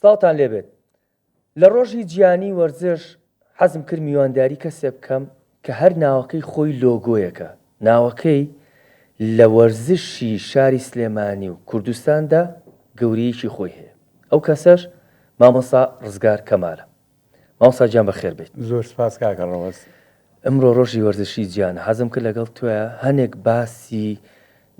سپاوتان لێبێت لە ڕۆژی جیانی وەرزش حەزم کرد میوانداری کەسێ بکەم کە هەر ناوەکەی خۆی لۆگۆیەکە ناوەکەی لە وەرزشی شاری سلێمانی و کوردستاندا گەورەیەکی خۆی هەیە ئەو کەسەش مامۆستا ڕزگار کەمالە. مامۆستا گیان بەخێر بێت. زۆر سپاس کاکە ڕەوەز. ئەمڕۆ ڕۆژی وەرزشی جیانە حەزم کرد لەگەڵ تۆیە هەنێک باسی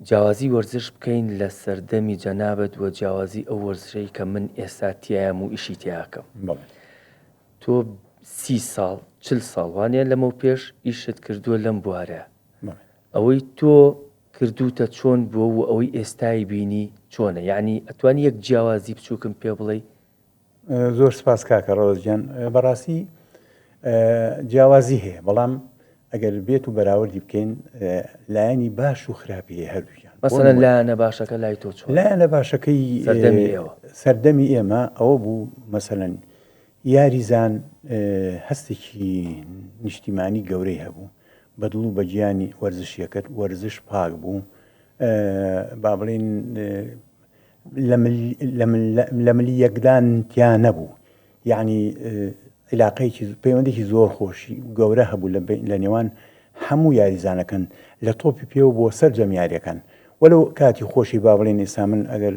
جیاوازی وەرزش بکەین لە سەردەمی جەنابەت و جیاوازی ئەو وەرزشەی کە من ئێستا تیایم و ئیشی تیاکەم. تۆ 30 ساڵ 40 ساڵ وانە لەمە پێش ئیشت کردووە لەم بوارە ئەوەی تۆ کردوتە چۆن بووە و ئەوەی ئێستای بینی چۆنە یعنی ئەتوانی یەک جیاوازی بچووکم پێ بڵێ. زۆر سپاس کاکە ڕۆژیان بەڕاستی جیاوازی هەیە بەڵام ئەگەر بێت و بەراوردی بکەین لایەنی باش و خراپی هەردوویان مەسەڵەن لایەنە باشەکە لای تۆ چۆن؟ لایەنە باشەکەی سەردەمی ئێمە ئەوە بوو مەسەڵەن یاریزان هەستێکی نیشتیمانی گەورەی هەبوو بەدڵ و بە گیانی وەرزشیەکەت وەرزش پاک بوو با بڵێن لە ملی یەکدان تیان نەبوو یعنی علاقەیەکی پەیوەندێکی زۆر خۆشی گەورە هەبوو لە نێوان هەموو یاریزانەکەن لە تۆپی پێوە بۆ سەرجەم یاریەکان وەلو کاتی خۆشی با بڵێن ئێستا من ئەگەر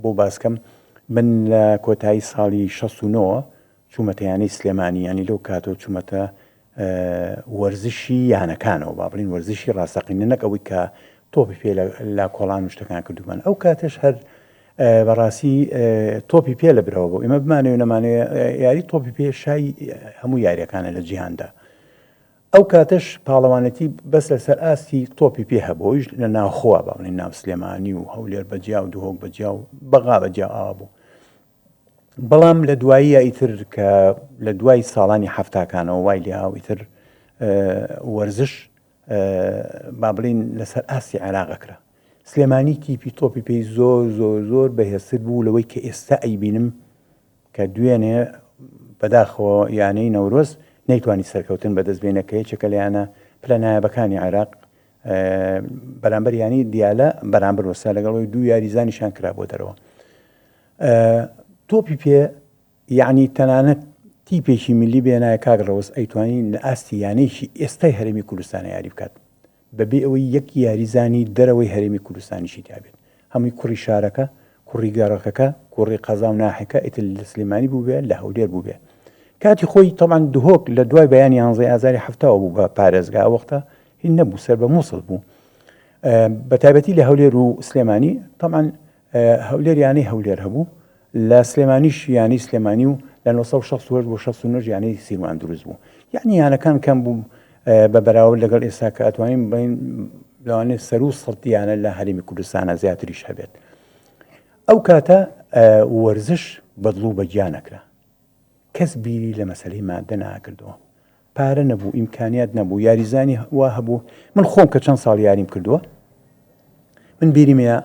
بۆ باسکەم من لە کۆتایی ساڵی 69 چوومەتەیانەی سلێمانی ینی لەو کاتۆ چوومەتە وەرزشی یانەکانەوە با بڵین وەرزشی ڕاستەقینە نەک ئەوەی کە تۆپی پێ لە کۆڵان شتەکان کردومان ئەو کاتەش هەر بەڕاستی تۆپی پێ لە برەوە بوو ئێمە بمانەوە نەمانەیە یاری تۆپی پێ شای هەموو یاریەکانە لە جیهاندا ئەو کاتەش پاڵەوانەتی بەس لەسەر ئاستی تۆپی پێ هەبوویش لە ناوخۆوە با بڵین ناو سلێمانی و هەولێر بەجیا و دوهۆک بەجیا و بەغا بەجیا ئاوا بوو بەڵام لە دواییە ئیتر کە لە دوای ساڵانی هەفتاکانەوە وای لێها ئیتر وەرزش با بڵین لەسەر ئاستی عێراقەکرا سلێمانی تیپی تۆپی پێی زۆر زۆر زۆر بەهێزتر بوو لەوەی کە ئێستا ئەیبینم کە دوێنێ بەداخەوە یانەی نەورۆز نەیتوانی سەرکەوتن بەدەستبێنەکە یەکێکە لەیانە پلە نایابەکانی عێراق بەرامبەر ینی دیالە بەرامبەر وەستا لەگەڵەوەی دوو یاریزانیشان کرا بۆ دەرەوە تۆپی پێ یعنی تەنانەت تیپێکی میلی بێنایە کاگڕەوەز ئەیتوانی لە ئاستی یانەیەکی ئێستای هەرێمی کوردستانە یاری بکات بەبێ ئەوەی یەک یاریزانی دەرەوەی هەرێمی کوردستانیشی تابێت هەمووی کوڕی شارەکە کوڕی گەڕەکەکە کوڕی قەزا و ناحەکە ئیتر لە سلێمانی بوو بێ لە هەولێر بوو بێ کاتی خۆی تەمان دهۆک لە دوای بەیانی 11 ئازاری هەفتەوە بوو بە پارێزگا وەختە هیچ نەبوو سەر بە مووسڵ بوو بە تایبەتی لە هەولێر و سلێمانی تەمان هەولێر یانەی هەولێر هەبوو لە سلێمانیش یانی سلێمانی و لە 1960 بۆ 69 یانەی سیروان دروست بوو یعنی یانەکان کەم بوو بە بەراورد لەگەڵ ئێستا کە ئەتوانین بڵین لەوانێ سەر و سەڵتیانە لە هەرێمی کوردستانە زیاتریش هەبێت ئەو کاتە وەرزش بەدڵ و بەگیا نەکرا کەس بیری لە مەسەلەی مادە ناکردەوە پارە نەبوو ئیمکانیات نەبوو یاریزانی وا هەبوو من خۆم کە چەند ساڵ یاریم کردووە من بیریمەیە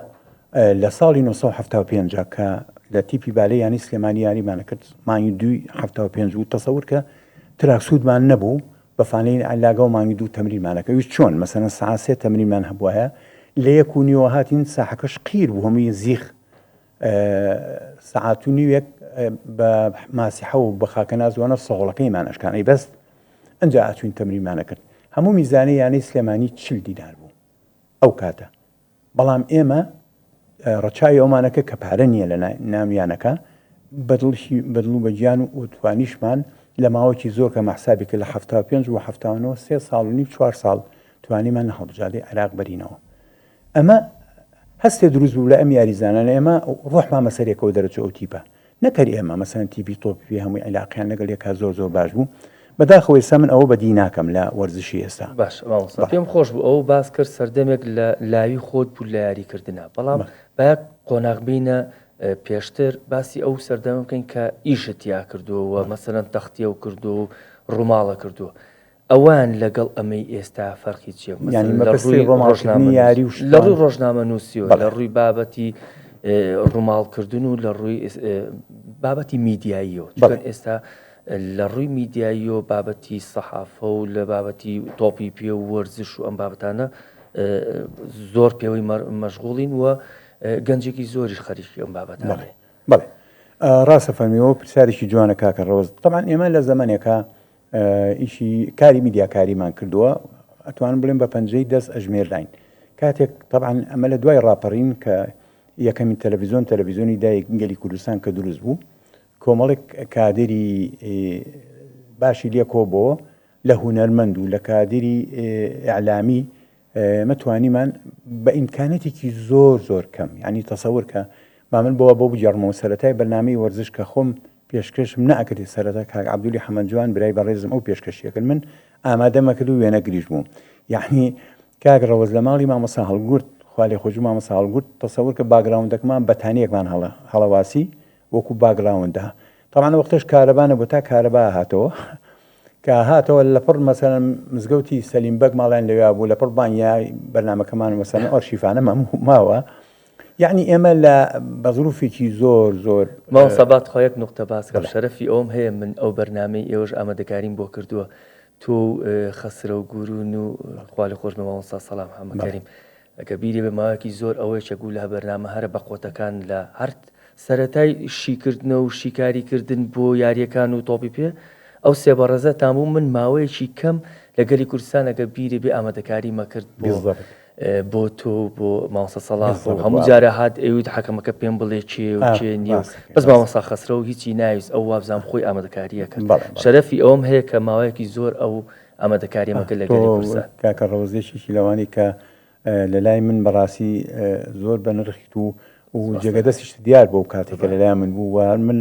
لە ساڵی 1975 کە لە تیپی بالێ ینی سلێمانی یاریمانە کرد مانگی 2 و تەسەور کە تراکسودمان نەبوو بەفانەی علاگە و مانگی 2 تەمرینمانەکە ویست چۆن مەسەلەن ساعت 3 تەمرینمان هەبووایە لە 1:30 هاتین ساحەکەش قیر بوو هەمووی زیخ ساعت و نیوێک بە ماسیحە و بە خاکە نازوانە سەغڵەکەیمان ئەشکانەی بەست ئەنجا ئاچوین تەمرینمانە کرد هەموو میزانەی یانەی سلێمانی 40 دینار بوو ئەو کاتە بەڵام ئێمە ڕەچاوی ئەومانەکە کە پارە نییە لە نامیانەکە بەدڵ و بەگیان و توانیشمان لە ماوەکی زۆر کە مەحسابی کرد لە 75 و 79 3 ساڵ و نیو 4 ساڵ توانیمان هەڵبژاردەی عێراق بەرینەوە ئەمە هەستێ دروست بوو لە ئەم یاریزانانە ئێمە ڕۆحمان مەسەرێکەوە دەرەچوو ئەو تیپە نەکەری ئێمە مەسەن تیپی تۆپی هەمووی عێلاقیان لەگەڵ یەکا زۆر زۆر باش بوو بەداخەوە ئێستا من ئەوە بەدی ناکەم لە وەرزشی ئێستا باش پێم خۆش بوو ئەو باس کرد سەردەمێک لە لاوی خۆت بوو لە یاریکردنا بەڵام باید قۆناغبینە پێشتر باسی ئەو سەردەمە بکەین کە ئیشت یا کردووە مەسەرەن تەختیە و کردو و ڕووماڵە کردووە ئەوان لەگەڵ ئەمەی ئێستا فەرقی چیە لە ڕووی ڕۆژنامە نووسیوە لە ڕووی بابەتی ڕووماڵکردن و لە ڕووی بابەتی میدیاییەوە چون ئێستا لە ڕووی میدیایی و بابەتی سەحافە و لە بابەتی تۆپی پێ و وەرزش و ئەم بابەتانە زۆر پێوەی مەشغوڵین وە گەنجێکی زۆریش خەریکی ئەم بابەتانێ بەڵێ ڕاستە فەرمیەوە پرسیارێکی جوانە کاکە ڕۆز. طبعاً ئێمە لە زەمانێکە ئیشی کاری میدیاکاریمان کردووە، ئەتوانم بڵێم بە پەنجەی دەست ئەژمێرداین. کاتێک طبعاً ئەمە لە دوای ڕاپەڕین کە یەکەمین تەلەڤیزۆنی دایک گەلی کوردستان کە دروست بوو، کۆمەڵێک کادری باشی لێ کۆبەوە لە هونەرمەند و لە کادری ئیعلامی مەتوانیمان بە ئیمکانێتێکی زۆر کەم، یعنی تەسەور کە من بۆ بجێڕمەوە سەرەتای بەرنامەی وەرزش کە خۆم پێشکەشم نەئەکردی سەرەتا کاک عەبدولی حەمەدجوان برای بەڕێزم ئەو پێشکەشیەکرد، من ئامادەمەکرد و وێنە گریژ بووم. یعنی کاک ڕەوەز لە ماڵی مامۆستا هەڵگورت، خوا لێ خۆشی مامۆستا هەڵگورت، تەسەور کە باگراوندەکەمان بەتانیەکمان هەڵەواسی وەکو باگراوندە. طبعاً وەختەش کارەبانە بۆ تا کارەبا هاتەوە کە هاتەوە لەپڕ مەسەلەن مزگەوتی سەلیمبەگ ماڵیان لەوێ بوو، لەپڕ بانیای بەرنامەکەمان مەسەلەن ئەرشیفانە ماوە. یعنی ئێمە لە بە ظروفێکی زۆر ماوەسەبات خۆ یەک نوقتە باسکەم شەرەفی ئەوم هەیە من ئەو بەرنامەی ئێوەش ئامادەکاریم بۆ کردووە، تۆ خەسرە و گورون و خوا لێ خۆش بێ مامۆستا سەڵام حەمەکەریم. ئەگە بیری بێ ماوەیەکی زۆر ئەوەی چەگوو لە بەرنامە هەرە بە قۆتەکان لە هەر سەرەتای شیکردنە و شیکاریکردن بۆ یاریەکان و تۆپی پێ ئەو سێبەڕێزە تامبوو من ماوەیەکی کەم لە گەلی کوردستان ئەگە بیری بێ ئامادەکاری مەکرد بۆ تۆ بۆ مامۆستا سەڵام هەموو جارە هات ئەویت حەکەمەکە پێم بڵێ چێ و چێ نییە، بەس مامۆستا خەسرە و هیچی ناویست ئەو وابزانام خۆی ئامادەکاریە کرد. شەرەفی ئەوم هەیە کە ماوەیەکی زۆر ئەو ئامادەکاری مەکرد لە گەلی کوردستان. کاکە ڕەوزێکی لەوانی کە لە لای من بەڕاستی زۆر بە نرخیت و جێگەدەستیش دیار بۆ کاتێکە لەلای من بوو و من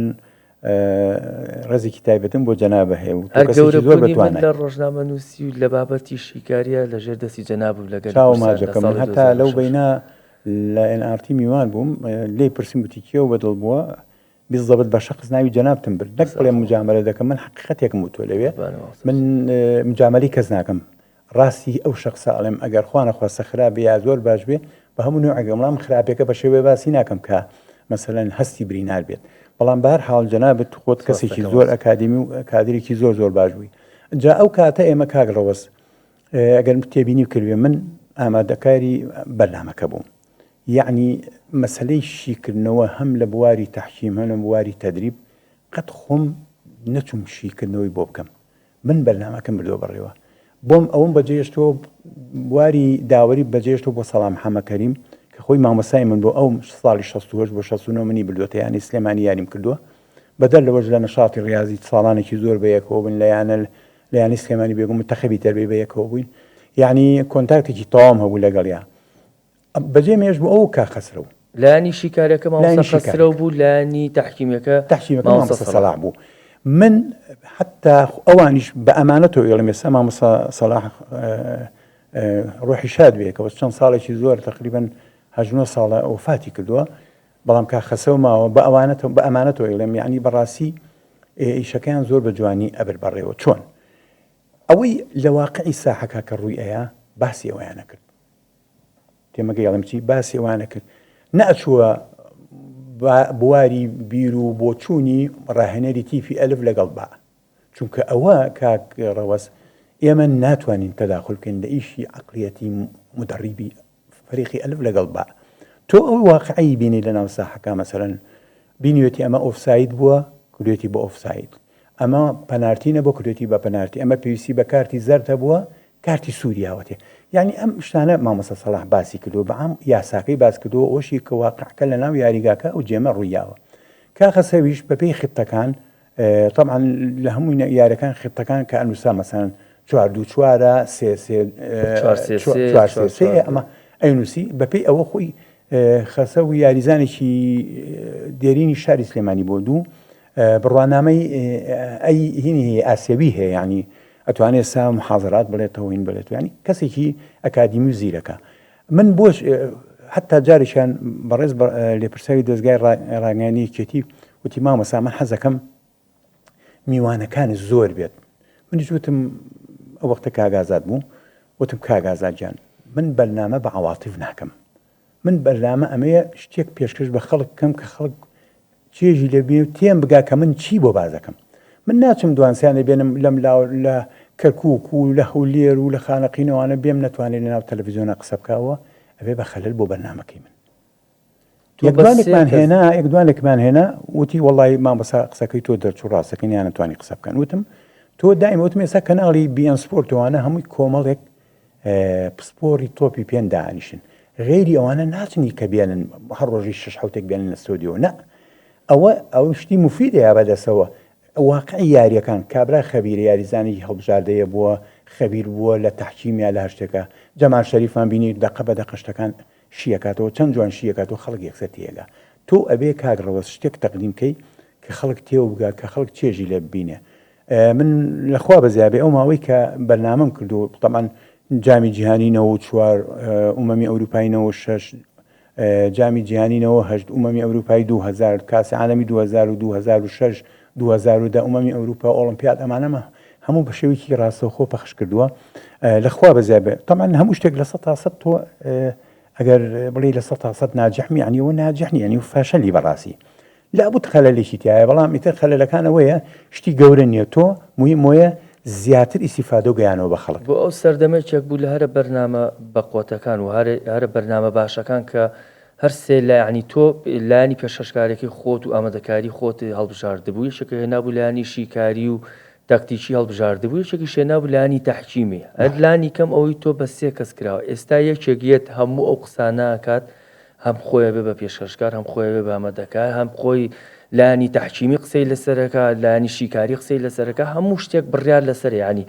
ڕێزێکی تایبەتم بۆ جەنابە هەیە و زۆر بتوانێت لە ڕۆژنامە نووسی و لە بابەتی شیکاریە لەژێر دەستی جەناب و لەگەڵ چاوماجەکەم هەتا لەو بەینا لە NRT میوان بووم لێ پرسیم وتی کێو بەدڵ بووە بیزەبت بە شەخص ناوی جەنابتم برد نەک بڵێم مجامەلە دەکەم، من حقیقەتێکم بوو تۆ لەوێ من مجامەلی کەس ناکەم، ڕاستی ئەو شەخصە ئەڵێم ئەگەر خوا نەخواستە خراپێ یا زۆر باش بێ بە هەموو نوعێکم خراپێکە بە شێوەیە باسی ناکەم کە مەسەلەن هەستی برینار بێت. بەڵام بە هەر حاڵ جەنابەت خۆت کەسێکی زۆر ئەکادمی و کادرێکی زۆر باش بووی. جا ئەو کاتە ئێمە کاک ڕەوەز ئەگەر تێبینی کردوێ من ئامادەکاری بەرنامەکە بووم، یعنی مەسلەی شیکردنەوە هەم لە بواری تەحکیم هەم لە بواری تەدریب قەت خۆم نەچوم شیکردنەوەی بۆ بکەم، من بەرنامەکەم بردووە بەڕێوە بۆم ئەوم بەجێشتەوە بواری داوەری بەجێشتەوە بۆ سەڵام حەمەکەریم کە خۆی مامۆسای من بۆ ئەو ساڵی 68 بۆ 69 منی بردووەتە یانی سلێمانی یاریم کردووە بەدەر لەوەش لە نەشاتی ڕیاضی ساڵانێکی زۆر بەیەکەوە بووین لە یانی سلێمانی بێگوم منتەخەبی تەربیە بەیەکەوە بووین، یعنی کۆنتاکتێکی تەواو هەبوو لەگەڵیا. بەجێ مێژ بوو ئەو کا خەسرە و لانی شیکارەکە مامۆستا خەسرە و بوو لانی تەحکیمەکە مامۆستا سەلاح بوو. من حتا ئەوانیش بە ئەمانەتەوە ئێڵم ێستا مامۆستا سەلاح ڕۆحی شاد بێ کە بەس چەند ساڵێکی زۆر تقریباً 19 ساڵە وفاتی کردووە، بەڵام کا خەسەوە ماوە بە ئەمانەتەوە ئێڵم یعنی بەڕاستی ئیشەکەیان زۆر بە جوانی ئەبر بەڕێوە. چۆن ئەوەی لە واقعی ساحەکە کە ڕووی ئەیە باسی ئەویانە کرد، تێمەگەیڵم چی باسی ئەوانە کرد، نەئەچووە بواری بیر و بۆچوونی ڕاهێنەری تیفی ئەلف لەگەڵ با، چونکە ئەوە کاک ڕەوەز ئێمە ناتوانین تەداخل بکەین لە ئیشی عەقلیەتی مدەڕیبی فەریقی ئەلف لەگەڵ با. تۆ ئەو واقعی بینی لە ناو ساحەکە مەسەلەن بینیوێتی ئەمە ئۆفساید بووە کردوێتی بە ئۆفساید، ئەمە پەنارتی نەبووە کردوێتی بە پەنارتی، ئەمە پێویستی بە کارتی زەردە بووە کارتی سووریاوەتێ. یعنی ئەم شتانە مامۆستا سەلاح باسی کردووە بە ئەم یاساکەی باس کردووە ئەوشی کە واقعکە لە ناو یاریگاکە ئەو جێمە ڕوویاوە. کاخەسەویش بەپێی خطەکان طبعا لە هەموو یاریەکان خطەکان کە ئەنووسا مەسەلەن 4-2-4 3-3 ئەمە ئەینووسی بەپێی ئەوە خۆی خەسە و یاریزانێکی دێرینی شاری سلێمانی بۆ دوو بڕوانامەی ئەی هینی هەیە ئاسیەوی هەیە، ینی ئەتوانێت سا محاضرات بڵێتەوە هین بڵێت، ینی کەسێکی ئەکادیمی و زیرەکە. من بۆش حتا جارێکیان بەڕێز لێپرساوی دەستگای ڕاگەیاندنی یەکێتی وتی مامۆستا من حەزەکەم میوانەکان زۆر بێت. منیش وتم ئەو وەختە کاگازات بوو، وتم کاگازات گیان من بەرنامە بە عەواتیف ناکەم، من بەرنامە ئەمەیە شتێک پێشکەش بە خەڵک بکەم کە خەڵک چێژی لێبێ و تێم بگا کە من چی بۆ بازەکەم. من ناچم دوانسیانە بێنم لەم لە کەرکووک و لە هەولێر و لە خانەقینەوانە بێم نەتوانێت لە ناو تەلەڤیزیۆنە قسە بکەوە، ئەبێ بە خەلەل بۆ بەرنامەکەی من. یەکدوانێکمان هێنا وتی وڵی مامەسا قسەکەی تۆ دەرچوو ڕاستەکەی ناتوانانی قسە بکەن وتم تۆ دایم وتم ێستا کەناڵی بیان سپۆرتەوانە هەمووی کۆمەڵێک پسپۆری تۆپی پێن داهانیشن غێری ئەوانە ناچنی کە بێنن هەر ڕۆژی 6 حوتێک بێنن لە ستۆدیۆ نە ئەو شتی مفیدەیە بەدەسەوە واقعی یاریەکان کابرا خەبیرە یاریزانی هەڵبژاردەیە بووە خەبیر بووە لە تەحکیمیا لە هەر شتێکە جەمال شەریفان بینی دەقە بە دەقەشتەکان شیەکاتەوە چەند جوان شیەکاتەوە خەڵک یەکسەر تێگا تۆ ئەبێ کاگڕەوە شتێک تەقدیمکەی کە خەڵک تێو بگات کە خەڵک چێژی لێ ببینێ من لەخوا بەزیابێ ئەو ماوەی کە بەرنامەم کردو تەمان جامی جیهانینەوە 4 ئومەمی ئەوروپایینەوە 6 جامی جیهانینەوە 8 ئومەمی ئەوروپای 2000 کاسی عالەمی 2000 و 2006 2010 ئومەمی ئەوروپا ئۆڵمپیاد ئەمانەمە هەموو بە شێوەیەکی ڕاستەوخۆ پەخش کردووە لەخوا بەزیابێ تەمان هەموو شتێک لە 100% تۆ ئەگەر بڵێ لە 100% ناجحمی عنیەوە ناجحنی ینی و فاشەلی بەڕاستی لابد خەلەلێکی تایە بەڵام ئیتر خەلەلەکانەوەیە شتی گەورە نییە تۆ مهم وەیە زیاتر ئیسیفادە و گەیانەوە بە خەڵک بۆ ئەو سەردەمەیەک بوو لە هەرە بەرنامە بەقۆتەکان و هەرە بەرنامە باشەکان کە هەر سێ لایانی تۆ لایانی پێشەشکارێکی خۆت و ئامادەکاری خۆت هەڵبژاردبوو یەکێکە هێنابوو لایانی شیکاری و تاکتیکی هەڵبژاردبوو یەکێکی شێنابوو لایانی تەحکیمی ئەدلانی کەم ئەوەی تۆ بە 3 کەس کراوە ئێستا یەکێکیت هەموو ئەو قسانە ئەکات هەم خۆیە بێ بە پێشکەشکار هەم خۆیە بێ بە ئامادەکار هەم خۆی لایانی تەحکیمی قسەی لەسەرەکە لایانی شیکاری قسەی لەسەرەکە هەموو شتێک بڕیار لەسەر یعنی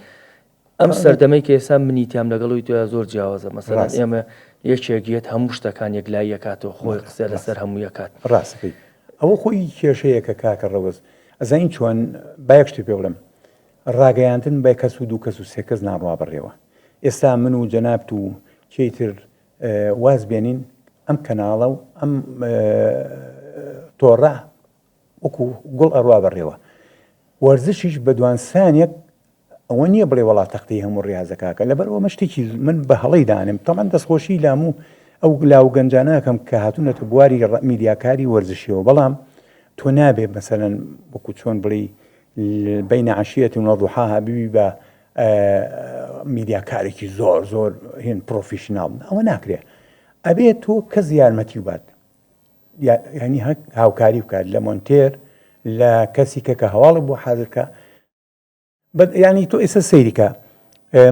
ئەم سەردەمەی کە ئێستا منیتیام لەگەڵەوەی تۆ زۆر جیاوازە مەسەڵەن ئێمە یەکێکیت هەموو شتەکان یەکلای یەکاتەوە خۆی قسە لەسەر هەموو یەکات ڕاستەکەی ئەوە خۆی کێشەیەکە کاکە ڕەوەز ئەزین چۆن بایەک شتی پێ بڵم ڕاگەیاندن بە کەس و 2 کەس و 3 کەس ناڕوا بڕێەوە ئێستا من و جەنابت و چیتر واز بێنین ئەم کەناڵە و ئەم تۆڕە وەکو گوڵ ئەڕوا بڕێەوە وەرزشیش بە دوانسانێک ئەوە نییە بڵێ وڵات تەختەی هەموو ڕاضەکەکە لەبەرەوە مەشتێکی من بە هەڵی دانم تەمان دەستخۆشی لاموو ئەو لاو گەنجانەکەم کە هاتوونەتە بواری میدیاکاری وەرزشیەوە بەڵام تۆ نابێ مەسەرەن وەکو چۆن بڵێ بین عشیەت و نەضحاها بیبی بە میدیاکارێکی زۆر هێن پرۆفیشناڵ ئەوە ناکرێ ئەبێت تۆ کەس یارمەتی وبات ینی هاوکاری بکات لە مۆنتێر لە کەسی کە هەواڵی بۆ حاضرکە ینی تۆ ئێستا سەیریکە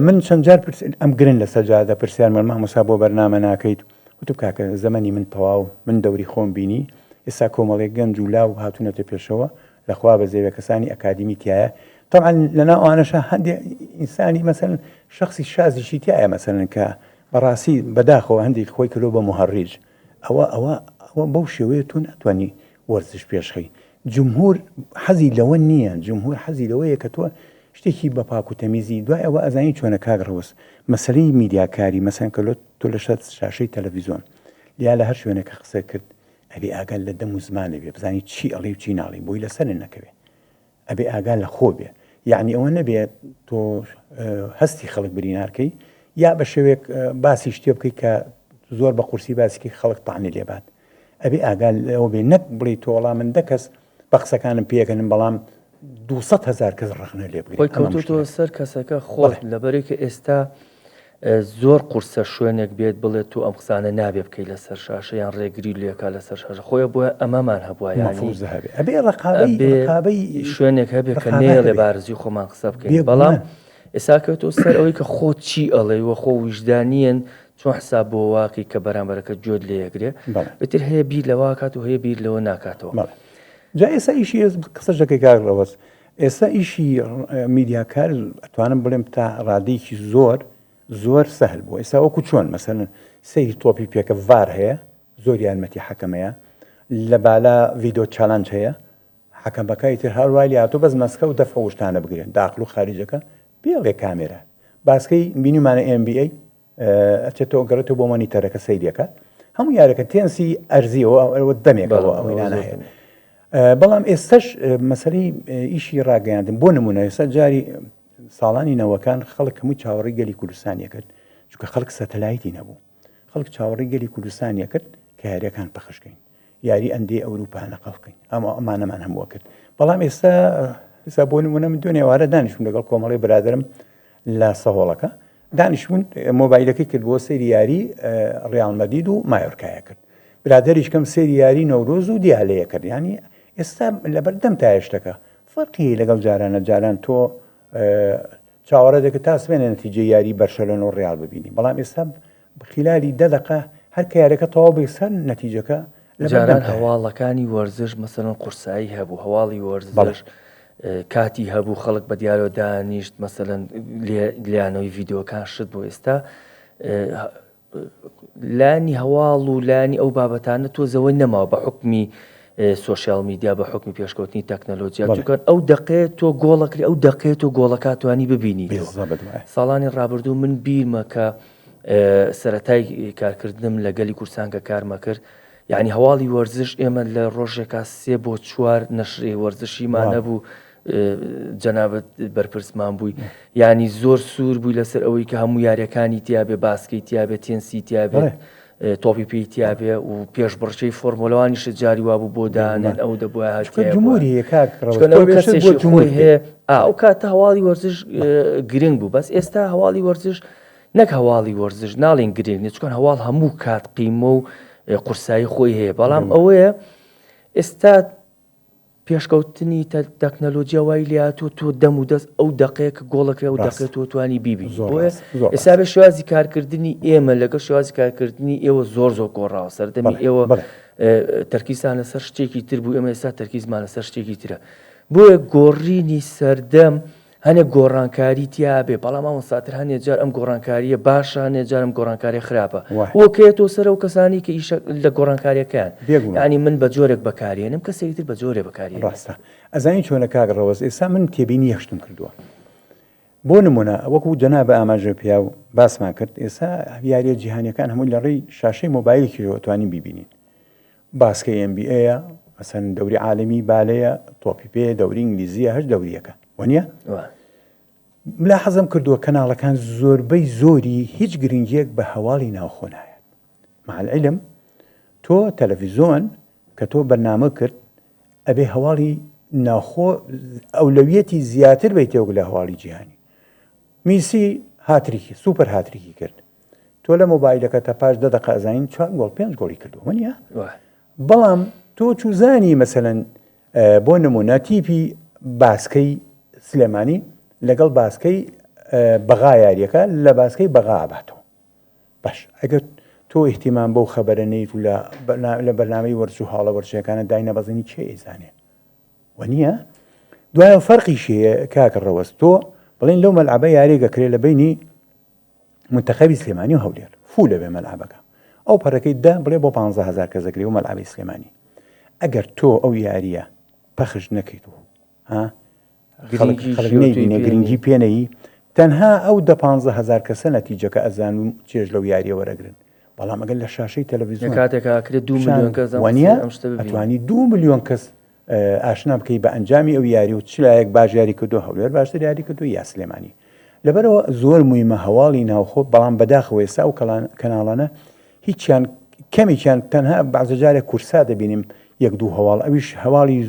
من چەند جار ئەم گرن لە سەجادە پرسیار مامۆستا بۆ بەرنامە ناکەیت وتب کاکە زەمەنی من تەواو من دەوری خۆم بینی ئێستا کۆمەڵێک گەنج و لاو هاتوونەتە پێشەوە لەخوا بە زێوە کەسانی ئەکادمی تایە طبعا لەناو ئەوانەشە هەندێک ئینسانی مەسەن شخصی شازیشی تایە مەسەن کە بەڕاستی بەداخەوە هەندێک خۆی کردو بە مهەڕیج ئەوە بەو شێوەیە تۆ ناتوانانی وەرزش پێشخی جمهور حەزی لەوە نییە جمهور حەزی لەوەیە کە تۆ شتێکی بە پاک و تەمیزی دوای ئەوە ئەزانی چۆنە کاگڕەوەست مەسلەی میدیاکاری مەسەن کە تۆ لە شاشەی تەلەڤیزۆن یا لە هەر شوێنێکە قسە کرد ئەبێ ئاگال لە دەم و زمانە بێ بزانی چی ئەڵێ و چی ناڵی بۆی لەسەر نەکەوێت ئەبێ ئاگال لە خۆ بێ یعنی ئەوە نەبێت تۆ هەستی خەڵک برینارکەی یا بە شێوێک باسی شتێ بکەیت کە زۆر بە قورسی باسیکی خەڵک تاانی لێبات ئەبێ ئاگال ئەوە بێ نەک بڵێ تۆ وەڵام من 10 کەس بە قسەکانم پێکەنم بەڵام 200,000 کەس ڕخنە لێ بگرێت خۆی کەوتوتەوە سەر کەسەکە خۆت لەبەرێکە ئێستا زۆر قورسە شوێنێک بێت بڵێت تو ئەم قسانە نابێ بکەی لەسەر شاشە یان ڕێگری لێکا لەسەر شاشە خۆیە بۆیە ئەمەمان هەبووە ئەبێ ڕقابەی شوێنێک هەبێت کە نێڵێ بارزی خۆمان قسە بکەین بەڵام ئێستا کەوتۆ سەر ئەوەی کە خۆ چی ئەڵێ وە خۆ ویژدانیەن چۆن حساب بۆ واقعی کە بەرامبەرەکە جۆت لێەگرێ بەتر هەیە بیر لەوە کات و هەیە بیر لەوە ناکاتەوە جا ئێستا ئیشی قسەشەکەی کاگڕەوەست ئێستا ئیشی میدیاکار ئەتوانم بڵێم تا ڕادەیەکی زۆر سەهل بوو ئێستا وەکو چۆن مەسەن سەیری تۆپی پێکە ڤار هەیە زۆر یارمەتی حەکەمەیە لە بالا ڤیدۆ چالانج هەیە حەکەمەکەی تر هەروای هاتۆ بەس مەسکە و دەفە وشتانە بگرێن داخل و خارجەکە پێڵێ کامێرە باسکەی بینیمانە NBA ئەچێتەوە گەڕێتەوە بۆ مۆنیتەرەکە سەیریەکە هەموو یارەکە تێنسی ئەرزیەوە دەمێکەوە ئەوینانە هەیە بەڵام ئێستش مەسەلەی ئیشی ڕاگەیاندن بۆ نمونە ئێستا جاری ساڵانی نەوەکان خەڵک هەمووی چاوەڕێی گەلی کوردستانیە کرد چونکە خەڵک سەتەلایتی نەبوو خەڵک چاوەڕێی گەلی کوردستانیە کرد کە یاریەکان پەخشکەین یاری ئەندێ ئەوروپا نەقەڵکەین ئەمانەمان هەمووە کرد بەڵام ئێستا بۆ نمونە من دوێنێ وارە دانیشتم لەگەڵ کۆمەڵی برادرم لە سەهۆڵەکە دانیشتون مۆبایلەکەی کرد بۆ سەیری یاری ڕیال مەدید و مایۆرکایە کرد برادریش کەم سێری یاری نەورۆز و دیالەیە کرد ینی ئێستا لەبەردەم تا هێشتەکە فەرقی لەگەڵ جارانە جاران تۆ چاوەڕە دەکە تا سوێنە نەتیجە یاری بەرشەلۆنە و ڕیال ببینی بەڵام ئێستا خلالی 10 دقە هەر کە یارەکە تەواو بێسەر نەتیجەکە جاران هەواڵەکانی وەرزش مەسەڵەن قورسایی هەبوو هەواڵی وەرزش کاتی هەبوو خەڵک بە دیارەوە دانیشت مەسەڵەن لیانەوەی ڤیددیۆکان شت بۆ ئێستا لانی هەواڵ و لانی ئەو بابەتانە تۆزەوەی نەماوە بە حکمی سوۆسیال میدیا بە حکمی پێشکەوتنی تەکنەلۆجیا چونکە ئەو دقێت تۆ گۆڵەکری ئەو دقێت و گۆڵەکاتوانی ببینی ساڵانی ڕابردوو من بیرمە کە سەرەتای کارکردنم لە گەلی کورسانکە کارمە کرد یعنی هەواڵی وەرزش ئێمە لە ڕۆژێکا 3 بۆ 4 نەشرێ وەرزشیمان نەبوو جەنابەت بەرپرسمان بووی ینی زۆر سوور بووی لەسەر ئەوەی کە هەموو یاریەکانی تیاابێ باسکەی تیاابێت تێنسی تیاابێت تۆپی پێی تیاابێ و پێش بڕچەی فۆرمۆلەوانیشە جاری وابوو بۆ دانن ئەو دەبووە هاتجمهوری هەیە ئەو کاتە هەواڵی وەرزش گرنگ بوو بەس ئێستا هەواڵی وەرزش نەک هەواڵی وەرزش ناڵێن گرنگ نیە چکۆن هەواڵ هەموو کات قیمە و قورسایی خۆی هەیە بەڵام ئەوەیە ئێستا پێشکەوتنی تەکنەلۆجیا وای لاتۆ تۆ دەم و دەست ئەو دقەیەکە گۆڵەکرێ و دەقێت تۆ توانی بیبی ئێستا بێ شوازی کارکردنی ئێمە لەگەڵ شوازی کارکردنی ئێوە زۆر گۆڕاوە سەردەمی ئێوە تەرکیزان لەسەر شتێکی تر بوو ئێمە ئێستا تەرکیزمان لەسەر شتێکی ترە بۆیە گۆڕینی سەردەم هەنێک گۆڕانکاری تیاابێ بەڵام مامۆستاتر هەنێک جار ئەم گۆڕانکاریە باشە هەنێک جارم گۆڕانکاری خراپە وەکێتەوە سەر و کەسانی کە ئیش لە گۆڕانکاریەکان ینی من بە جۆرێک بەکارێنم کەسێکی تر بە جۆرێ بەکاری ڕاستە ئەزانی چۆنە کاگڕەوەز ئێستا من تێبینی یەشتم کردووە بۆ نمونە وەکو جەنابە ئاماژە پیا و باسمان کرد ئێستا یاریە جیهانیەکان هەمووی لە ڕێی شاشەی مۆبایلێکیەوە توانین بیبینین باسکەی NBA مەسەن دەوری عالەمی بالەیە تۆپی پێ دەوری ئینگلیزیە هەر دەوریەکە وەنیە ملا حەزم کردووە کەناڵەکان زۆربەی زۆری هیچ گرنگیەک بە هەواڵی ناوخۆ نایەت مع العلم تۆ تەلەڤیزۆن کە تۆ بەرنامە کرد ئەبێ هەواڵی ناوخۆ ئەولەویەتی زیاتر بیتێوە لە هەواڵی جیهانی میسی هاتریکی سوپەر هاتریکی کرد تۆ لە مۆبایلەکە تا پاش 10 دقە ئەزانین 4 گۆڵ 5 گۆڵی کردو وەنیە بەڵام تۆ چوزانی مەسەلەن بۆ نمونە تیپی باسکەی سلێمانی لەگەڵ باسکەی بەغا یاریەکە لە باسکەی بەغا ئاباتەوە باش ئەگەر تۆ احتیمان بەو خەبەرە نەیت و لە بەرنامەی وەرز و هاڵە وەرچەکانە داینەبەزنی چێ ئێزانێ وەنیە دوایە فەرقیشەیە کاکڕەوەست تۆ بڵێن لەو مەلعبە یاریگەکرێ لە بینی منتەخەبی سلێمانی و هەولێر فول لەبێ مەلعبەکە ئەو پەرەکەی دا بڵێ بۆ 15,000 کەسەکرێ و مەلعبی سلێمانی ئەگەر تۆ ئەو یاریە پەخش نەکەیت و خەڵک گرنگی پێنەی تەنها ئەو 15,000 کەسە نەتیجەکە ئەزان و چێژ لەو یاریە وەرەگرن بەڵام ئەگەر لە شاشەی تەلەڤیزیۆن کاتێکاکرێت 2 میلیۆن کەس وانە ئەتوانی 2 میلیۆن کەس ئاشنا بکەی بە ئەنجامی ئەو یاری و چلایەک باش یاری کردو هەولێر باشتر یاری کردو یا سلێمانی لەبەرەوە زۆر مویمە هەواڵی ناوخۆ بەڵام بەداخەوە ئێستا و کەناڵانە هیچیان کەمێکیان تەنها بەعزەجارێک کورسا دەبینیم 1-2 هەواڵ ئەویش هەواڵی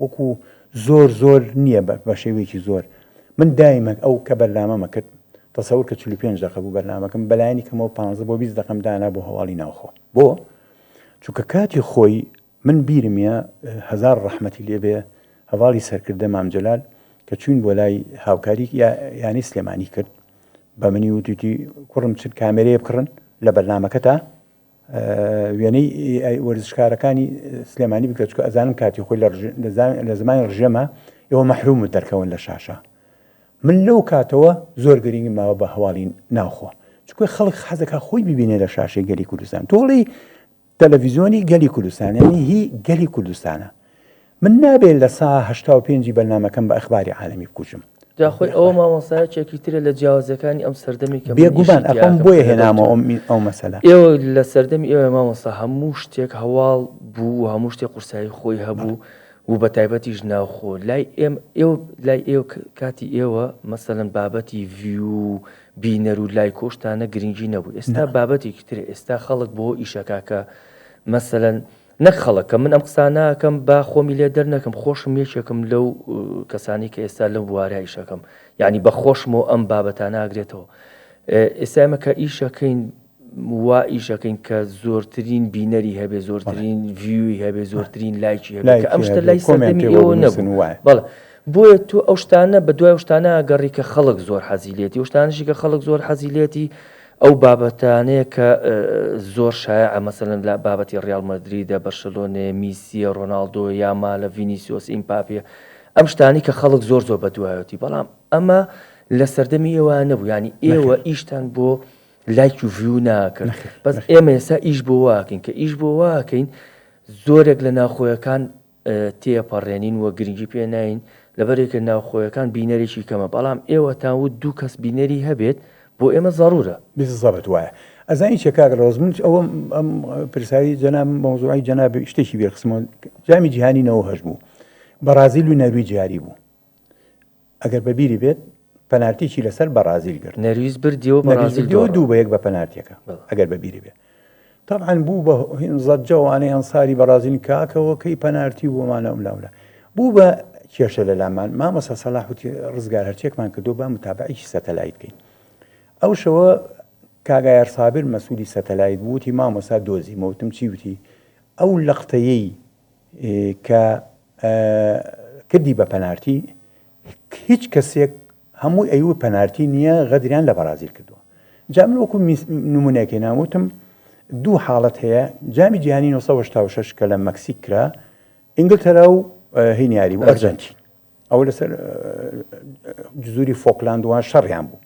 وەکو زۆر نییە بە شێوەیەکی زۆر من دایمە ئەو کە بەرنامەمە کرد تەسەور کە 45 دقە بوو بەرنامەکەم بەلایانی کەمەوە 15 بۆ 20 دقەم دانا بۆ هەواڵی ناوخۆ بۆ چونکە کاتی خۆی من بیرمە هەزار ڕەحمەتی لێبێ هەواڵی سەرکردە مامجەلال کە چوین بۆ لای هاوکاری یانی سلێمانی کرد بە منی وتیتی کوڕم چ کامێرەیە بکڕن لە بەرنامەکە تا وێنەی وەرزشکارەکانی سلێمانی بکرێت چکە ئەزانم کاتی خۆی لە زمانی ڕژەمە ئێوە مەحرومت دەرکەون لە شاشە من لەو کاتەوە زۆر گرنگی ماوە بە هەواڵی ناوخۆ چکە خەڵک حەزەکە خۆی ببینێ لە شاشەی گەلی کوردستان تۆڵی تەلەڤیزیۆنی گەلی کوردستان یعنی هی گەلی کوردستانە من نابێت لە سا 85 بەرنامەکەم بە ئەخباری عالەمی بکوژم جاخۆی ئەوە مامۆستایەکێکی ترە لە جیاوازەکانی ئەم سەردەمی کە بێگومان ئەم بۆیە هێنامەوە ئەو مەسەلە ئێوە لە سەردەمی ئێوە مامۆستا هەموو شتێک هەواڵ بوو هەموو شتێک قورسایی خۆی هەبوو و بە تایبەتیش ناوخۆ لای ئێوە کاتی ئێوە مەسەڵەن بابەتی ڤیو بینەر و لای کۆشتانە گرنگی نەبوو ئێستا بابەتێکی ترە ئێستا خەڵک بۆ ئیشەکە کە مەسەڵەن نەک خەڵکە من ئەم قساناکەم با خۆمی لێ دەرنەکەم خۆشم یەکێکم لەو کەسانی کە ئێستا لەم بوارە ئیشەکەم یعنی بە خۆشمەوە ئەم بابەتانە ئاگرێتەوە ئێستامە کە ئیشەکەین وا ئیشەکەین کە زۆرترین بینەری هەبێ زۆرترین ڤیوی هەبێ زۆرترین لایکی هەبێت کە ئەم شتە لای سەردەمی ئێوە نەبوو بەڵێ بۆیە تو ئەو شتانە بە دوای شتانە ئەگەڕی کە خەڵک زۆر حەزیلێتی و شتانشی کە خەڵک زۆر حەزیلێتی ئەو بابەتانەیە کە زۆر شایع مەسەلەن لە بابەتی ڕیال مەدریدە بەرشلۆنێ میسیە ڕۆناڵدۆ یامالە ڤینیسیۆس ئیمپاپیە ئەم شتانی کە خەڵک زۆر زۆر بەدوایەتی بەڵام ئەمە لە سەردەمی ئێوە نەبوو ینی ئێوە ئیشتان بۆ لایک و ڤیو ناکەن بەس ئێمە ئێستا ئیش بۆ واکەین کە ئیش بۆ واکەین زۆرێک لە ناوخۆیەکان تێپەڕێنین وە گرنگی پێ ناین لەبەرێکە ناوخۆیەکان بینەرێکی کەمە بەڵام ئێوە تاوت دوو کەس بینەری هەبێت بۆ ئێمە ضرورە بالضبط وایە ئەزانی چێ کاک ڕۆز من ئەوە ئەم پرسیاری جەناب مەوزوعی جەناب شتێکی بێخستمەوە جامی جیهانی 98 بوو بەرازیل و نەرویج یاری بوو ئەگەر بەبیری بێت پەنارتیی لەسەر بەرازیل کرد نەرویج بردیەوە بەرازیل دوو بە یەک بە پەنارتیەکە ئەگەر بەبیری بێت طبعا بوو بە زەجەوانەی ئەنساری بەرازیل کاکەوە کەی پەنارتی بۆمانە ئەملاولا بوو بە کێشە لە لامان مامەسە سەلاحوتی ڕزگار هەرچێکمان کردو بە متابعیکی سەتەلایت بکەین ئەو شەوە کاگایار سابر مەسوولی سەتەلایت بووتی مامۆسا دۆزی مەوتم چی وتی ئەو لەقتەیەی کە کردی بە پەنارتی هیچ کەسێک هەموو ئەیوە پەنارتی نییە غەدریان لە بەرازیل کردووە جامل وەکو نمونەکەی ناوتم دوو حاڵەت هەیە جامی جیهانی 1986 کە لە مەکسیک کرا ئینگلتەرا و هینیاری و ئەرجەنتین ئەو لەسەر جزوری فۆکلاندوان شەڕیان بوو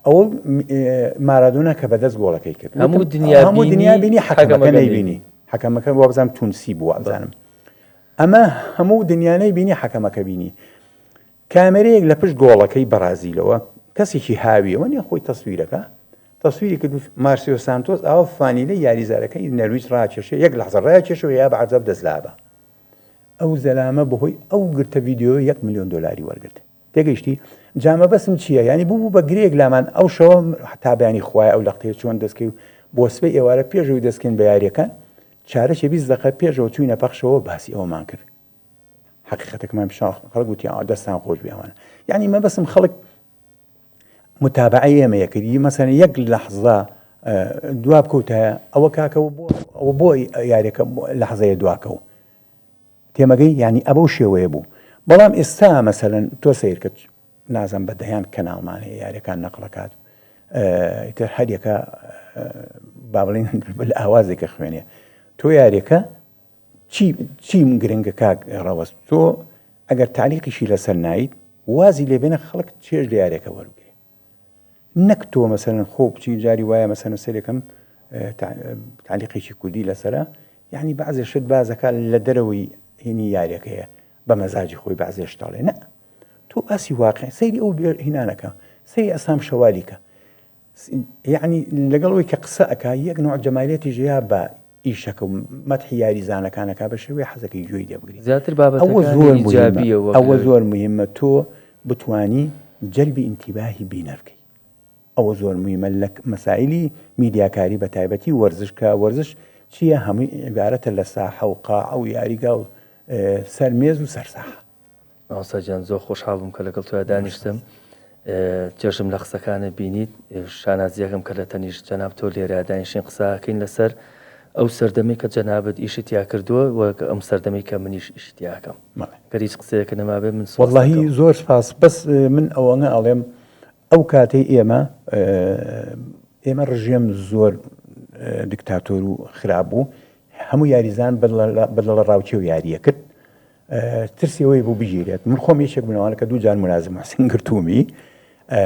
ئەوە مارادۆنا کە بەدەست گۆڵەکەی کرد هەموو دنیا بینی حەکەمەکە نەیبینی حەکەمەکە وابزانم تونسی بووە ئەزانم ئەمە هەموو دنیانەی بینی حەکەمەکە بینی کامێرەیەک لە پشت گۆڵەکەی بەرازیلەوە کەسێکی هاویەوە نیە خۆی تەسویرەکە تەسویری کرد مارسیۆ سانتۆس ئەوە فانیلە یاریزارەکەی نەرویج ڕاکێشێ یەک لەحظە ڕاکێشەوە یا بە عەجەب دەستلابە ئەو زەلامە بەهۆی ئەو گرتە ڤیدیۆ 1 ملیۆن دۆلاری وەرگرت تێگەیشتی جامە بەسم چییە ینی بوو بە گرێک لامان ئەو شەوە تابیانی خوای ئەو لەقتەیە چۆن دەستکەی بۆ سبەی ئێوارە پێشەوەی دەستکەین بە یاریەکان چارەشی 20 دقیقە پێشەوە چووینە پەخشەوە باسی ئەومان کرد حقیقەتەکەمان خەڵک گوتی دەستان خۆش بێ ئەوانە یعنی مە بەسم خەڵک متابعی ئێمە یەکردی مەسەن یەک لەحظە دوا بکەوتە ئەوە کاکەوە ئەوە بۆ یاریەکە لەحظەیە دواکەوە تێمەگەی ینی ئەبەو شێوەیە بوو بەڵام ئێستا مەسەلەن تۆ سیرکرد نازم بە دەیان کەناڵمانەیە یاریەکان نەقڵەکات ئیتر هەریەکە با بڵێن ئاوازێکە خوێنێ تۆ یاریەکە چیم گرنگە کاک ڕەوەست تۆ ئەگەر تعلیقیشی لەسەر نایت وازی لێبێنە خەڵک چێژ لە یاریەکە وەرگێ نەک تۆ مەسەلەن خۆ بچی جاری وایە مەسەلەن سەرێکم تعلیقێکی کوردی لەسەرە یعنی بەعزێ شت بازەکە لە دەرەوەی هینی یاریەکەیە بە مەزاجی خۆی بەعزێ شتاڵێ نە تۆ باسی واقع سەیری ئەو هینانەکە سەی ئەسام شەوالیکە یعنی لەگەڵەوەی کە قسە ئەکا یەک نوع جەمالیەتی ژیا بە ئیشەکە و مەدحی یاریزانەکانەکە بە شێوەیە حەزەکەی گوێی دەبگری زیاتر بابەتەکانی ئیجابیەوە ئەوە زۆر مهمە تۆ بتوانی جەلبی ئینتیباهی بینەر بکەی ئەوە زۆر مهمە لە مەسائلی میدیاکاری بە تایبەتی وەرزشکە وەرزش چییە هەمووی عیبارەتە لە ساحە و قاع و یاریگا و سەرمێز و سەرساحە ئاساجان زۆر خۆشحاڵ بووم کە لەگەڵ تۆ دانیشتم چێژم لە قسەکانە بینیت شانازیەکەم کە لە تەنیشت جەناب تۆ لێرە دانیشتین قساکەین لەسەر ئەو سەردەمی کە جەنابەت ئیشتیا کردووە وە ئەم سەردەمی کە منیش ئیشتیاکەم گەریچ قسەیەکە نەمابێ من وەڵڵاهی زۆر سپاس بەس من ئەوەنە ئەڵێم ئەو کاتەی ئێمە ڕژێم زۆر دیکتاتۆر و خراپ بوو هەموو یاریزان بەدڵە ڕاوچێ و یاریە کرد ترسیەوەی بوو بگیرێت من خۆم یەکێک بنەوەوانە کە دوو جار ملازم حسین گرتومی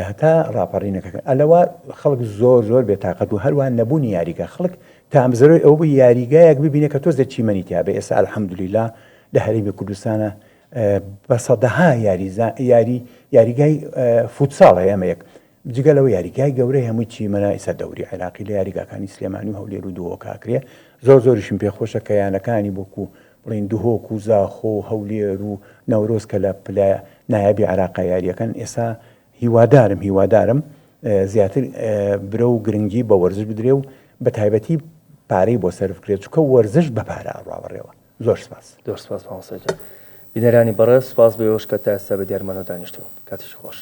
هەتا ڕاپەڕینەکە ئەلەوە خەڵک زۆر بێتاقەت و هەروان نەبوونی یاریگە خەڵک تامزەرۆی ئەو بوو یاریگایەک ببینێ کە تۆز دەچیمەنیتیا بێ ئێستا ئەلحەمدولیلا لە هەرێمی کوردستانە بە سەدەها یاریگای فوتساڵە ئێمەیەک جگەلەوە یاریگای گەورەی هەمووی چیمەنە ئێستا دەوری عێراقی لە یاریگاکانی سلێمانی و هەولێر و دووە کاکرێ زۆریشم پێخۆشە کە یانەکانی بۆکو بڵین دوهۆک و زاخۆ و هەولێر و نەورۆز کە لە پلە نایابی عێراقا یاریەکەن ئێستا هیوادارم زیاتر برە و گرنگی بە وەرزش بدرێ و بە تایبەتی پارەی بۆ سەرف کرێت چکە وەرزش بە پارە ڕاوەڕێەوە زۆر سپاس مامۆستاجان بینەرانی بەڕێز سپاس بۆ ئێوەش کە تا ئێستا بە دیارمانەوە دانیشتون کاتیشی خۆش